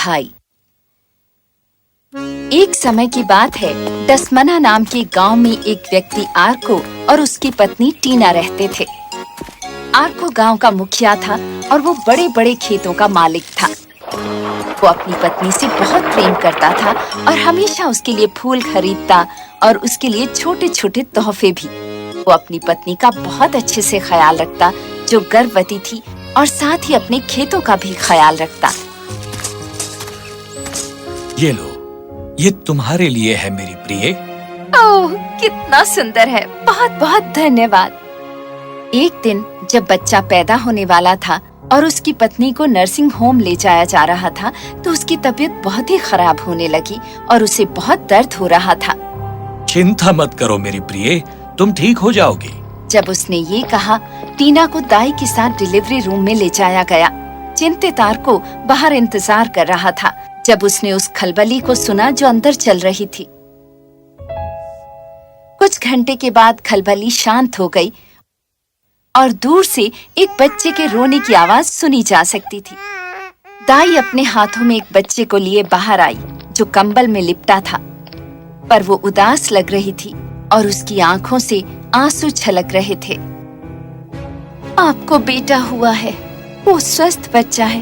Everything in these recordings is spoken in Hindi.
भाई। एक समय की बात है, दसमना नाम के गांव में एक व्यक्ति आर्को और उसकी पत्नी टीना रहते थे। आर्को गांव का मुखिया था और वो बड़े बड़े खेतों का मालिक था। वो अपनी पत्नी से बहुत प्रेम करता था और हमेशा उसके लिए फूल खरीदता और उसके लिए छोटे छोटे तोहफे भी। वो अपनी पत्नी का बहुत अच्छे से ख्याल रखता, जो गर्भवती थी, और साथ ही अपने खेतों का भी ख्याल रखता। ये लो, ये तुम्हारे लिए है मेरी प्रिय। ओह, कितना सुंदर है, बहुत बहुत धन्यवाद। एक दिन जब बच्चा पैदा होने वाला था और उसकी पत्नी को नर्सिंग होम ले जाया जा रहा था, तो उसकी तबीयत बहुत ही खराब होने लगी और उसे बहुत दर्द हो रहा था। चिंता मत करो मेरी प्रिय, तुम ठीक हो जाओगी। जब उसने ये कहा, टीना को दाई के साथ डिलीवरी रूम में ले जाया गया। चिंतित आर्को बाहर इंतजार कर रहा था जब उसने उस खलबली को सुना जो अंदर चल रही थी। कुछ घंटे के बाद खलबली शांत हो गई और दूर से एक बच्चे के रोने की आवाज सुनी जा सकती थी। दाई अपने हाथों में एक बच्चे को लिए बाहर आई, जो कंबल में लिपटा था, पर वो उदास लग रही थी और उसकी आंखों से आंसू छलक रहे थे। आपको बेटा हुआ है, वो स्वस्थ बच्चा है,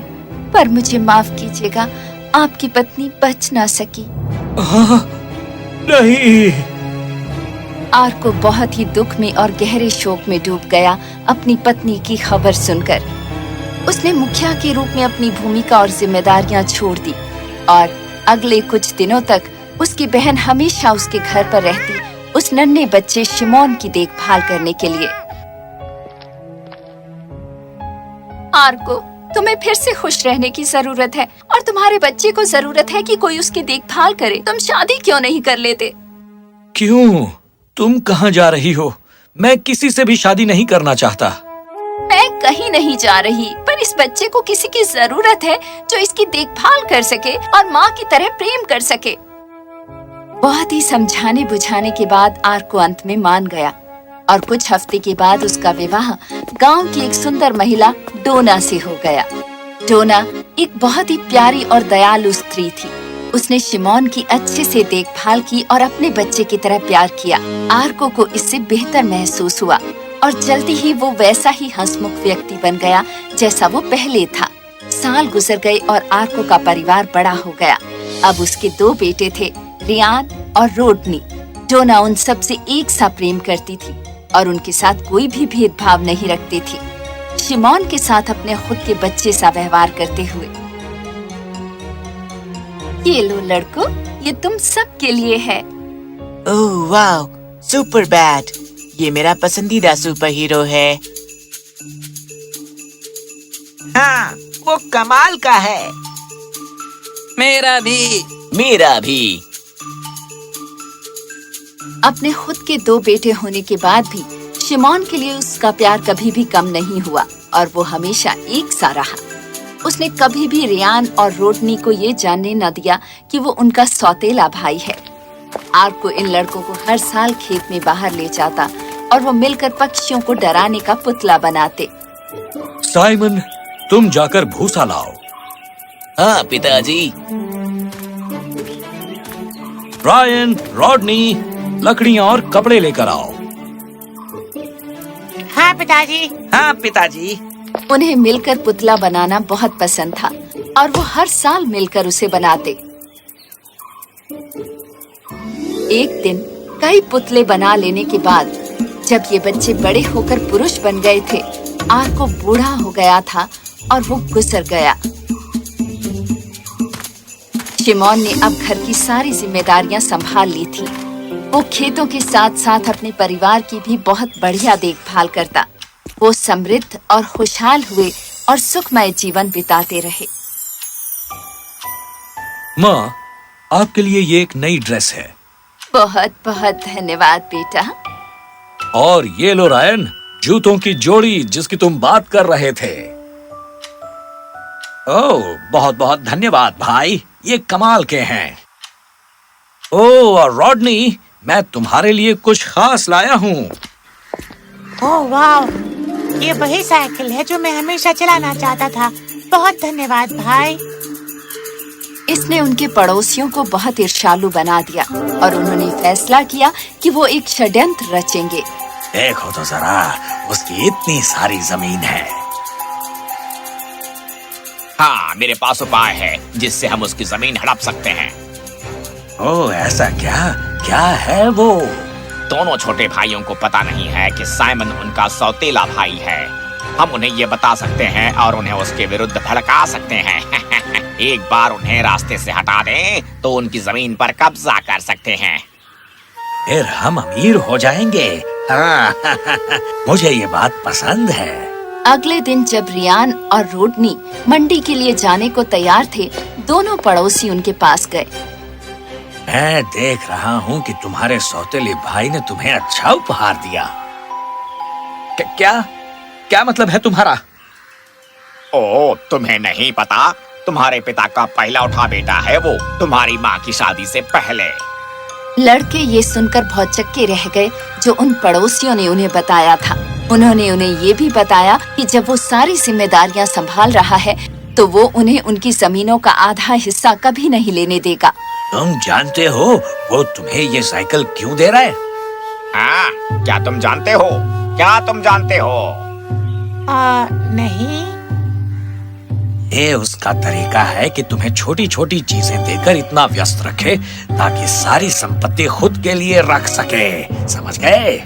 पर मुझे माफ कीजिएगा, आपकी पत्नी बच ना सकी। नहीं। आर्को बहुत ही दुख में और गहरे शोक में डूब गया अपनी पत्नी की खबर सुनकर। उसने मुखिया के रूप में अपनी भूमिका और जिम्मेदारियां छोड़ दी और अगले कुछ दिनों तक उसकी बहन हमेशा उसके घर पर रहती, उस नन्हे बच्चे शिमोन की देखभाल करने के लिए। आर्को, तुम्हें फिर से खुश रहने की जरूरत है और तुम्हारे बच्चे को जरूरत है कि कोई उसकी देखभाल करे। तुम शादी क्यों नहीं कर लेते? क्यों? तुम कहाँ जा रही हो? मैं किसी से भी शादी नहीं करना चाहता। मैं कहीं नहीं जा रही, पर इस बच्चे को किसी की जरूरत है जो इसकी देखभाल कर सके और माँ की तरह प्रेम कर सके। बहुत ही समझाने बुझाने के बाद आर्को अंत में मान गया और कुछ हफ्ते के बाद उसका विवाह गांव की एक सुंदर महिला डोना से हो गया। डोना एक बहुत ही प्यारी और दयालु स्त्री थी। उसने शिमोन की अच्छे से देखभाल की और अपने बच्चे की तरह प्यार किया। आर्को को इससे बेहतर महसूस हुआ और जल्दी ही वो वैसा ही हंसमुख व्यक्ति बन गया जैसा वो पहले था। साल गुजर गए और आर्को का परिवार बड़ा हो गया। अब उसके 2 बेटे थे, रियान और रोडनी। डोना उन सब से एक सा प्रेम करती थी और उनके साथ कोई भी भेदभाव नहीं रखती थी, शिमोन के साथ अपने खुद के बच्चे सा व्यवहार करते हुए। ये लो लड़कों, ये तुम सब के लिए है। ओह वाह, सुपर बैट, ये मेरा पसंदीदा सुपर हीरो है। हाँ, वो कमाल का है। मेरा भी। मेरा भी। अपने खुद के 2 बेटे होने के बाद भी शिमोन के लिए उसका प्यार कभी भी कम नहीं हुआ और वो हमेशा एक सा रहा। उसने कभी भी रियान और रोडनी को ये जानने न दिया कि वो उनका सौतेला भाई है। आर्को इन लड़कों को हर साल खेत में बाहर ले जाता और वो मिलकर पक्षियों को डराने का पुतला बनाते। साइमन, तुम जाकर भूसा लाओ। हाँ पिताजी। ब्रायन, रॉडनी, लकड़ियाँ और कपड़े लेकर आओ। हाँ पिताजी। हाँ पिताजी। उन्हें मिलकर पुतला बनाना बहुत पसंद था और वो हर साल मिलकर उसे बनाते। एक दिन कई पुतले बना लेने के बाद जब ये बच्चे बड़े होकर पुरुष बन गए थे, आर्को बूढ़ा हो गया था और वो गुजर गया। शिमोन ने अब घर की सारी जिम्मेदारियां संभाल ली थी। वो खेतों के साथ साथ अपने परिवार की भी बहुत बढ़िया देखभाल करता। वो समृद्ध और खुशहाल हुए और सुखमय जीवन बिताते रहे। माँ, आपके लिए ये एक नई ड्रेस है। बहुत बहुत धन्यवाद बेटा। और ये लो रायन, जूतों की जोड़ी जिसकी तुम बात कर रहे थे। ओह, बहुत बहुत धन्यवाद भाई, ये कमाल के हैं। ओह, और रॉडनी, मैं तुम्हारे लिए कुछ खास लाया हूँ। ओह वाह, ये वही साइकिल है जो मैं हमेशा चलाना चाहता था। बहुत धन्यवाद भाई। इसने उनके पड़ोसियों को बहुत ईर्ष्यालु बना दिया और उन्होंने फैसला किया कि वो एक षड्यंत्र रचेंगे। देखो तो जरा, उसकी इतनी सारी जमीन है। हाँ, मेरे पास उपाय है जिससे हम उसकी जमीन हड़प सकते हैं। ओह, ऐसा क्या? क्या है वो? दोनों छोटे भाइयों को पता नहीं है कि साइमन उनका सौतेला भाई है। हम उन्हें ये बता सकते हैं और उन्हें उसके विरुद्ध भड़का सकते हैं। एक बार उन्हें रास्ते से हटा दें तो उनकी जमीन पर कब्जा कर सकते हैं। फिर हम अमीर हो जाएंगे। हाँ, मुझे ये बात पसंद है। अगले दिन जब रियान और रोडनी मंडी के लिए जाने को तैयार थे, दोनों पड़ोसी उनके पास गए। मैं देख रहा हूँ कि तुम्हारे सौतेले भाई ने तुम्हें अच्छा उपहार दिया। क्या क्या मतलब है तुम्हारा? ओ, तुम्हें नहीं पता? तुम्हारे पिता का पहला उठा बेटा है वो, तुम्हारी माँ की शादी से पहले। लड़के ये सुनकर बहुत चक्के रह गए जो उन पड़ोसियों ने उन्हें बताया था। उन्होंने उन्हें ये भी बताया कि जब वो सारी जिम्मेदारियां संभाल रहा है तो वो उन्हें उनकी जमीनों का आधा हिस्सा कभी नहीं लेने देगा। तुम जानते हो वो तुम्हें ये साइकिल क्यों दे रहा है? हाँ, क्या तुम जानते हो? क्या तुम जानते हो? नहीं। ये उसका तरीका है कि तुम्हें छोटी छोटी चीजें देकर इतना व्यस्त रखे ताकि सारी संपत्ति खुद के लिए रख सके। समझ गए?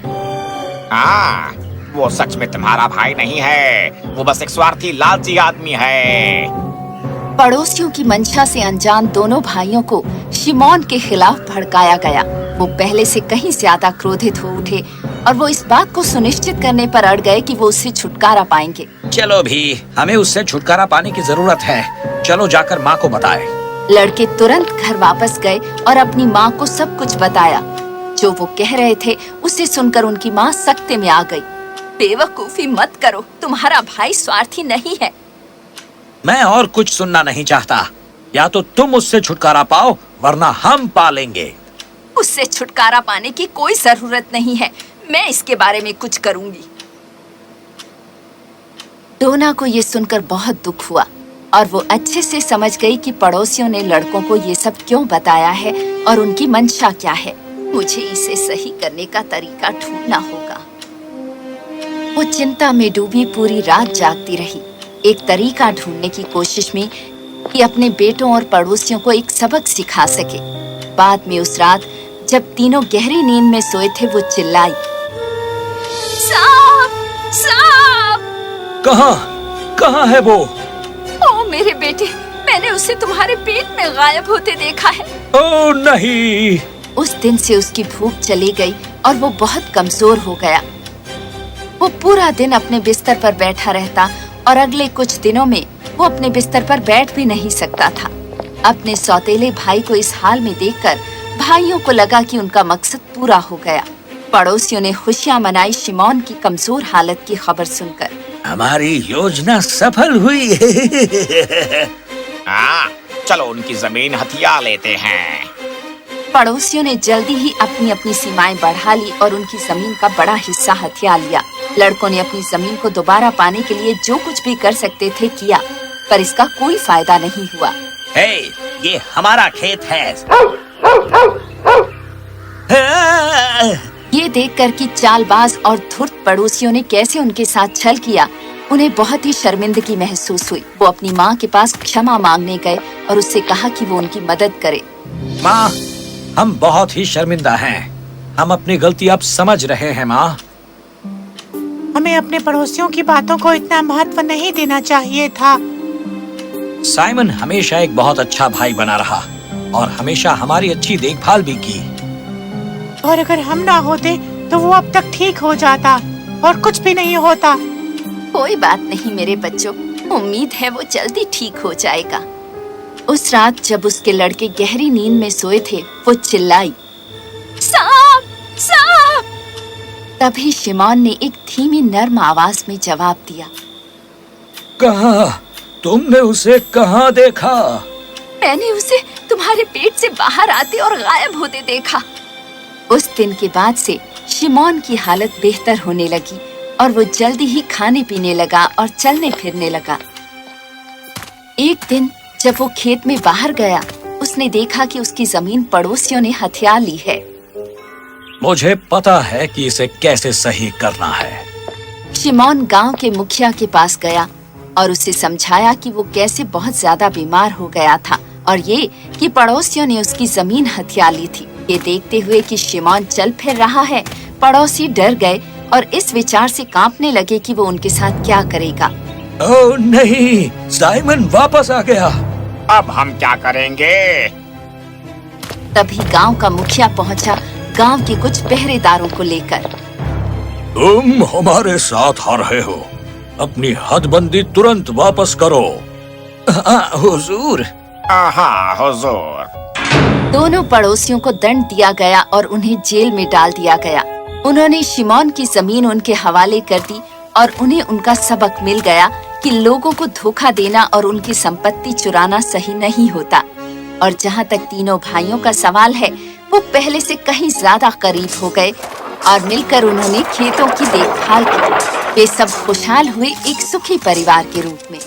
हाँ, वो सच में तुम्हारा भाई नहीं है, वो बस एक स्वार्थी लालची आदमी है। पड़ोसियों की मंशा से अनजान दोनों भाइयों को शिमोन के खिलाफ भड़काया गया। वो पहले से कहीं ज्यादा क्रोधित हो उठे और वो इस बात को सुनिश्चित करने पर अड़ गए कि वो उससे छुटकारा पाएंगे। चलो भी, हमें उससे छुटकारा पाने की जरूरत है। चलो जाकर माँ को बताएं। लड़के तुरंत घर वापस गए और अपनी माँ को सब कुछ बताया। जो वो कह रहे थे उसे सुनकर उनकी माँ सख्ते में आ गई। बेवकूफी मत करो, तुम्हारा भाई स्वार्थी नहीं है। मैं और कुछ सुनना नहीं चाहता। या तो तुम उससे छुटकारा पाओ वरना हम पालेंगे। उससे छुटकारा पाने की कोई जरूरत नहीं है, मैं इसके बारे में कुछ करूंगी। डोना को ये सुनकर बहुत दुख हुआ और वो अच्छे से समझ गई कि पड़ोसियों ने लड़कों को ये सब क्यों बताया है और उनकी मंशा क्या है। मुझे इसे सही करने का तरीका ढूंढना होगा। वो चिंता में डूबी पूरी रात जागती रही, एक तरीका ढूंढने की कोशिश में कि अपने बेटों और पड़ोसियों को एक सबक सिखा सके। बाद में उस रात जब तीनों गहरी नींद में सोए थे, वो चिल्लाई, सांप! सांप! कहाँ है वो? ओ मेरे बेटे, मैंने उसे तुम्हारे पेट में गायब होते देखा है। ओ नहीं! उस दिन से उसकी भूख चली गई और वो बहुत कमजोर हो गया। वो पूरा दिन अपने बिस्तर पर बैठा रहता और अगले कुछ दिनों में वो अपने बिस्तर पर बैठ भी नहीं सकता था। अपने सौतेले भाई को इस हाल में देखकर भाइयों को लगा कि उनका मकसद पूरा हो गया। पड़ोसियों ने खुशियां मनाई शिमोन की कमजोर हालत की खबर सुनकर। हमारी योजना सफल हुई। हाँ, चलो उनकी जमीन हथिया लेते हैं। पड़ोसियों ने जल्दी ही अपनी अपनी सीमाएं बढ़ा ली और उनकी जमीन का बड़ा हिस्सा हथिया लिया। लड़कों ने अपनी जमीन को दोबारा पाने के लिए जो कुछ भी कर सकते थे किया, पर इसका कोई फायदा नहीं हुआ। हे, ये हमारा खेत है। ये देखकर कि चालबाज और धूर्त पड़ोसियों ने कैसे उनके साथ छल किया, उन्हें बहुत ही शर्मिंदगी महसूस हुई। वो अपनी माँ के पास क्षमा मांगने गए और उससे कहा कि वो उनकी मदद करे। माँ, हम बहुत ही शर्मिंदा हैं। हम अपनी गलती अब समझ रहे हैं माँ। हमें अपने पड़ोसियों की बातों को इतना महत्व नहीं देना चाहिए था। साइमन हमेशा एक बहुत अच्छा भाई बना रहा और हमेशा हमारी अच्छी देखभाल भी की। और अगर हम ना होते तो वो अब तक ठीक हो जाता और कुछ भी नहीं होता। कोई बात नहीं मेरे बच्चों, उम्मीद है वो जल्दी ठीक हो जाएगा। उस रात जब उसके लड़के गहरी नींद में सोए थे, वो चिल्लाई, सांप! सांप! तभी शिमोन ने एक धीमी नर्म आवाज में जवाब दिया, कहाँ? तुमने उसे कहाँ देखा? मैंने उसे तुम्हारे पेट से बाहर आते और गायब होते देखा। उस दिन के बाद से शिमोन की हालत बेहतर होने लगी और वो जल्दी ही खाने पीने लगा और चलने फिरने लगा। एक दिन जब वो खेत में बाहर गया, उसने देखा कि उसकी जमीन पड़ोसियों ने हथिया ली है। मुझे पता है कि इसे कैसे सही करना है। शिमोन गांव के मुखिया के पास गया और उसे समझाया कि वो कैसे बहुत ज्यादा बीमार हो गया था और ये कि पड़ोसियों ने उसकी जमीन हथिया ली थी। ये देखते हुए कि शिमोन चल फिर रहा है, पड़ोसी डर गए और इस विचार से कांपने लगे कि वो उनके साथ क्या करेगा। ओह नहीं, साइमन वापस आ गया। अब हम क्या करेंगे? तभी गांव का मुखिया पहुंचा, गांव के कुछ पहरेदारों को लेकर। तुम हमारे साथ आ रहे हो, अपनी हदबंदी तुरंत वापस करो। हुजूर। हाँ हुजूर। दोनों पड़ोसियों को दंड दिया गया और उन्हें जेल में डाल दिया गया। उन्होंने शिमोन की जमीन उनके हवाले कर दी और उन्हें उनका सबक मिल गया कि लोगों को धोखा देना और उनकी संपत्ति चुराना सही नहीं होता। और जहाँ तक तीनों भाइयों का सवाल है, वो पहले से कहीं ज्यादा करीब हो गए और मिलकर उन्होंने खेतों की देखभाल की। वे सब खुशहाल हुए, एक सुखी परिवार के रूप में।